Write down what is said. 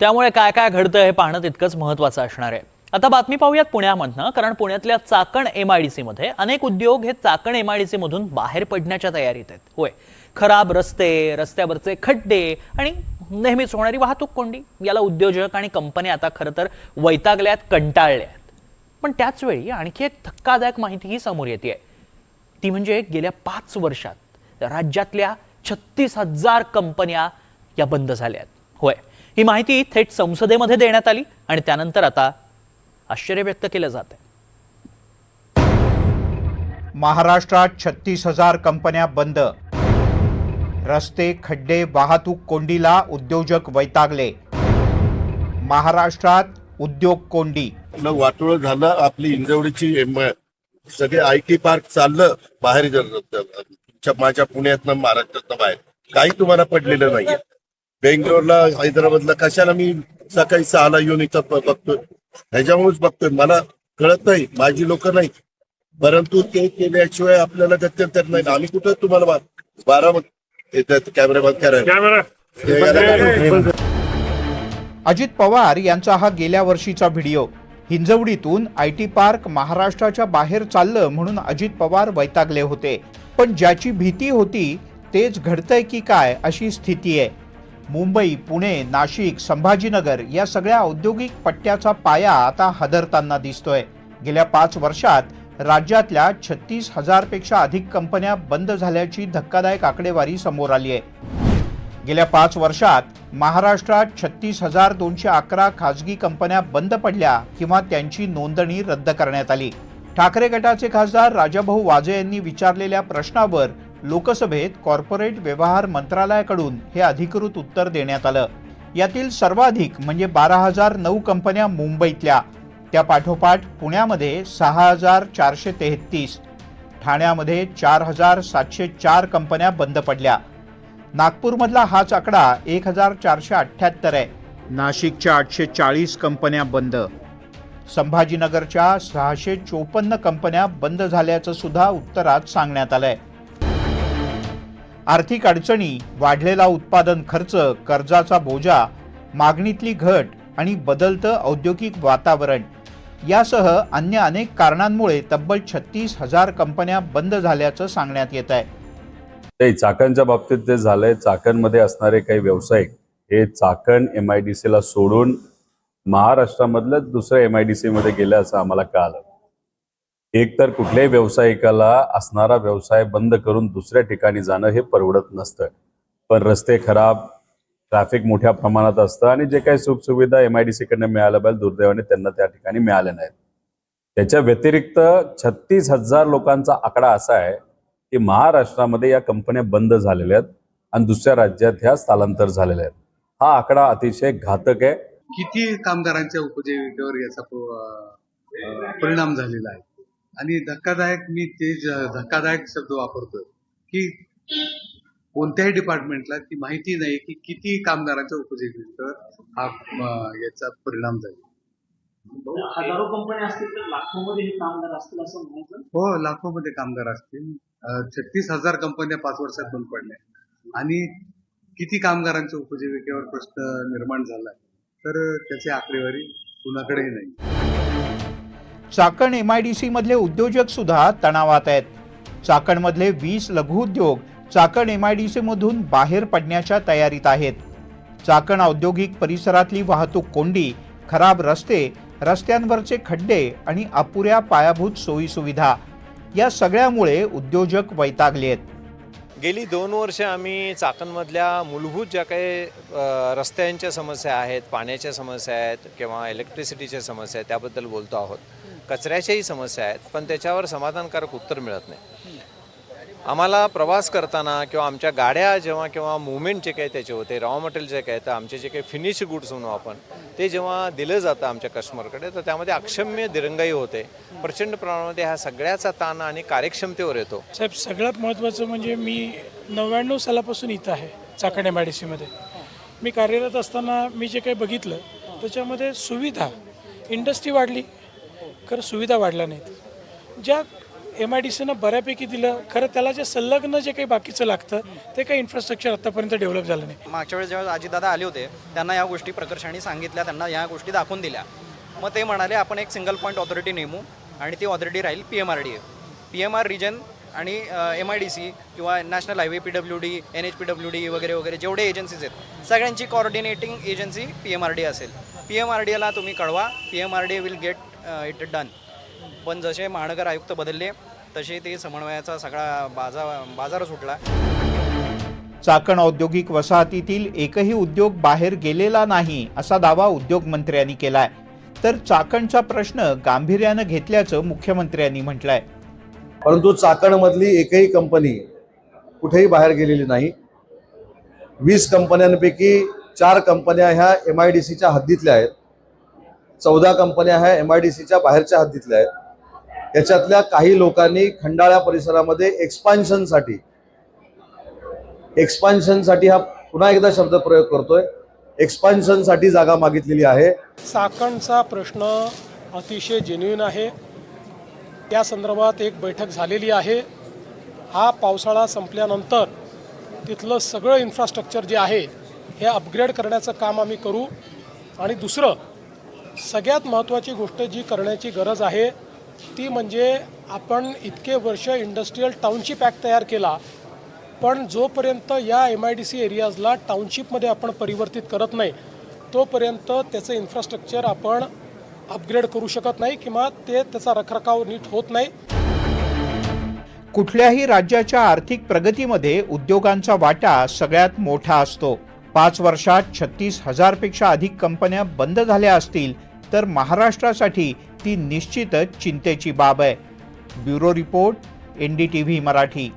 त्यामुळे काय काय घडतं हे पाहणं तितकंच महत्त्वाचं असणार आहे। आता बातमी पाहूयात पुण्यामधनं, कारण पुण्यातल्या चाकण MIDC मध्ये अनेक उद्योग हे चाकण MIDC मधून बाहेर पडण्याच्या तयारीत आहेत। होय, खराब रस्ते, रस्त्यावरचे खड्डे आणि नेहमीच होणारी वाहतूक कोंडी याला उद्योजक आणि कंपन्या आता खरं तर वैतागल्यात, कंटाळल्यात। पण त्याच वेळी आणखी एक धक्कादायक माहितीही समोर येते, ती म्हणजे गेल्या 5 वर्षात राज्यातल्या 36,000 कंपन्या या बंद झाल्यात। होय, ही माहिती थेट संसदेमध्ये देण्यात आली आणि त्यानंतर आता आश्चर्य व्यक्त केलं जात आहे। महाराष्ट्रात 36,000 कंपन्या बंद, रस्ते खड्डे वाहतूक कोंडीला उद्योजक वैतागले। महाराष्ट्रात उद्योग कोंडी, वाटोळ झालं। आपली इंजवडीची सगळे IT पार्क चाललं बाहेर, माझ्या पुण्यातनं महाराष्ट्रातनं बाहेर काही तुम्हाला पडलेलं नाहीये। बेंगलोरला, हैदराबादला कशाला मी सकाळी 6ला येऊन इथं बघतोय, ह्याच्यामुळेच बघतोय। मला कळत नाही, माझी लोक नाही, परंतु ते केल्याशिवाय आपल्याला गत्यंतर नाही। आम्ही कुठं तुम्हाला 12 कॅमेरा बंद करायला। अजित पवार यांचा हा गेल्या वर्षीचा व्हिडिओ। हिंजवडीतून IT पार्क महाराष्ट्राच्या बाहेर चाललं म्हणून अजित पवार वैतागले होते, पण ज्याची भीती होती तेच घडतंय की काय अशी स्थिती आहे। मुंबई, पुणे, नाशिक, संभाजीनगर या सगळ्या औद्योगिक पट्ट्याचा पाया आता हादरताना दिसतोय। गेल्या 5 वर्षात राज्यातल्या 36,000 पेक्षा अधिक कंपन्या बंद झाल्याची धक्कादायक आकडेवारी समोर आली आहे। गेल्या 5 वर्षात महाराष्ट्रात 36,211 खासगी कंपन्या बंद पडल्या किंवा त्यांची नोंदणी रद्द करण्यात आली। ठाकरे गटाचे खासदार राजाभाऊ वाजे यांनी विचारलेल्या प्रश्नावर लोकसभेत कॉर्पोरेट व्यवहार मंत्रालयाकडून हे अधिकृत उत्तर देण्यात आलं। यातील सर्वाधिक म्हणजे 12,009 कंपन्या मुंबईतल्या, त्या पाठोपाठ पुण्यामध्ये 6,433, ठाण्यामध्ये 4,704 कंपन्या बंद पडल्या। नागपूरमधला हाच आकडा 1,478 आहे। नाशिकच्या 840 कंपन्या बंद, संभाजीनगरच्या 654 कंपन्या बंद झाल्याचं सुद्धा उत्तरात सांगण्यात आलंय। आर्थिक अडचणी, वाढलेला उत्पादन खर्च, कर्जाचा बोजा, मागणीतली घट आणि बदलतं औद्योगिक वातावरण यासह अन्य अनेक कारणांमुळे तब्बल 36,000 कंपन्या बंद झाल्याचं सांगण्यात येत आहे। ते चाकणच्या बाबतीत ते झालंय। चाकणमध्ये असणारे काही व्यावसायिक हे चाकण MIDC ला सोडून महाराष्ट्रामधल्या दुसऱ्या MIDC मध्ये गेले असं आम्हाला कळालं। एक तर कुठल्याही व्यावसायिकाला असणारा व्यवसाय बंद करून दुसऱ्या ठिकाणी जाणं हे परवडत नसतं, पण रस्ते खराब, ट्रॅफिक मोठ्या प्रमाणात असतं आणि जे काही सुखसुविधा MIDC कडनं मिळाल्या पाहिजे दुर्दैवाने त्यांना त्या ठिकाणी मिळाल्या नाहीत। त्याच्या व्यतिरिक्त 36,000 लोकांचा आकडा असा आहे की महाराष्ट्रामध्ये या कंपन्या बंद झालेल्या आहेत आणि दुसऱ्या राज्यात ह्या स्थलांतर झालेल्या आहेत। हा आकडा अतिशय घातक आहे। किती कामगारांच्या उपजीविकेवर याचा परिणाम झालेला आहे आणि धक्कादायक, मी तेच धक्कादायक शब्द वापरतोय की कोणत्याही डिपार्टमेंटला ती माहिती नाही की किती कामगारांच्या उपजीविकेवर हा याचा परिणाम झाला। हजारो कंपन्या असतील तर लाखोमध्ये हे कामगार असतील असं म्हणायचं? हो, लाखोमध्ये कामगार असतील। 36,000 कंपन्या 5 वर्षात बंद पडल्या आणि किती कामगारांच्या उपजीविकेवर प्रश्न निर्माण झाला तर त्याची आकडेवारी कुणाकडेही नाही। चाकण MIDC मधले उद्योजक सुद्धा तणावात आहेत। चाकण मधले 20 लघुउद्योग चाकण MIDC मधून बाहेर पडण्याच्या तयारीत आहेत। चाकण औद्योगिक परिसरातली वाहतूक कोंडी, खराब रस्ते, रस्त्यांवरचे खड्डे आणि अपुऱ्या पायाभूत सोयी सुविधा या सगळ्यामुळे उद्योजक वैतागले आहेत। गेली 2 वर्ष आम्ही चाकणमधल्या मूलभूत ज्या काही रस्त्यांच्या समस्या आहेत, पाण्याच्या समस्या आहेत किंवा इलेक्ट्रिसिटीच्या समस्या आहेत त्याबद्दल बोलतो आहोत। कचऱ्याच्याही समस्या आहेत, पण त्याच्यावर समाधानकारक उत्तर मिळत नाही। आम्हाला प्रवास करताना किंवा आमच्या गाड्या जेव्हा किंवा मुवमेंट जे काही त्याचे होते, रॉ मटेरियल जे काही तर आमचे जे काही फिनिश गुड्स म्हणू आपण, ते जेव्हा दिलं जातं आमच्या कस्टमरकडे तर त्यामध्ये अक्षम्य दिरंगाई होते। प्रचंड प्रमाणामध्ये ह्या सगळ्याचा ताण आणि कार्यक्षमतेवर येतो। साहेब, सगळ्यात महत्त्वाचं म्हणजे मी 99 सालापासून इथं आहे चाकण MIDC मध्ये। मी कार्यरत असताना मी जे काही बघितलं त्याच्यामध्ये सुविधा, इंडस्ट्री वाढली खरं सुविधा वाढल्या नाहीत। ज्या MIDCनं बऱ्यापैकी दिलं. खरं त्याला जे संलग्न जे काही बाकीचं लागतं ते काही इन्फ्रास्ट्रक्चर आतापर्यंत डेव्हलप झालं नाही. मागच्या वेळेस जेव्हा अजितदादा आले होते त्यांना या गोष्टी प्रकर्षाने सांगितल्या, त्यांना या गोष्टी दाखवून दिल्या. मग ते म्हणाले आपण एक सिंगल पॉईंट ऑथॉरिटी नेमू आणि ती ऑथॉरिटी राहील PMRDA. PMR रिजन आणि MIDC किंवा नॅशनल हायवे PWD, NHPWD वगैरे वगैरे जेवढे एजन्सीज आहेत सगळ्यांची कोऑर्डिनेटिंग एजन्सी PMRDA असेल. PMRDAला तुम्ही कळवा, PMRDA will get it done. पण जसे महानगर आयुक्त बदलले तसे ते समन्वयाचा सगळा बाजारच उठला. चाकण औद्योगिक वसाहतीतील एकही उद्योग बाहेर गेलेला नाही असा दावा उद्योगमंत्र्यांनी केलाय. तर चाकणचा प्रश्न गांभीर्यानं घेतल्याचं मुख्यमंत्र्यांनी म्हटलंय. परंतु चाकणमधली एकही कंपनी कुठेही बाहेर गेलेली नाही. 20 कंपन्यांपैकी 4 कंपन्या ह्या MIDCच्या हद्दीतल्या आहेत, 14 कंपन्या ह्या MIDCच्या बाहेरच्या हद्दीतल्या आहेत. याच्यातल्या काही लोकांनी खंडाळा परिसरामध्ये एक्सपान्शनसाठी हा पुन्हा एकदा शब्द प्रयोग करतोय, एक्सपान्शनसाठी जागा मागितलेली आहे. चाकणचा प्रश्न अतिशय जेन्युइन आहे. त्या संदर्भात एक बैठक झालेली आहे. हा पावसाळा संपल्यानंतर तिथलं सगळं इन्फ्रास्ट्रक्चर जे आहे हे अपग्रेड करण्याचं काम आम्ही करू. आणि दुसरं सगळ्यात महत्त्वाची गोष्ट जी करण्याची गरज आहे ती म्हणजे आपण इतके वर्ष इंडस्ट्रीयल टाउनशिप ॲक्ट तयार केला, पण जोपर्यंत या MIDC एरियाजला टाउनशिपमध्ये आपण परिवर्तित करत नाही तोपर्यंत त्याचं इन्फ्रास्ट्रक्चर आपण अपग्रेड करू शकत नाही किंवा त्याचा रखरखाव नीट होत नाही. कुठल्याही राज्याच्या आर्थिक प्रगतीमध्ये उद्योगांचा वाटा सगळ्यात मोठा असतो. 5 वर्षात 36,000 पेक्षा अधिक कंपन्या बंद झाल्या असतील तर महाराष्ट्रासाठी ती निश्चितच चिंतेची बाब आहे. Bureau report, NDTV Marathi.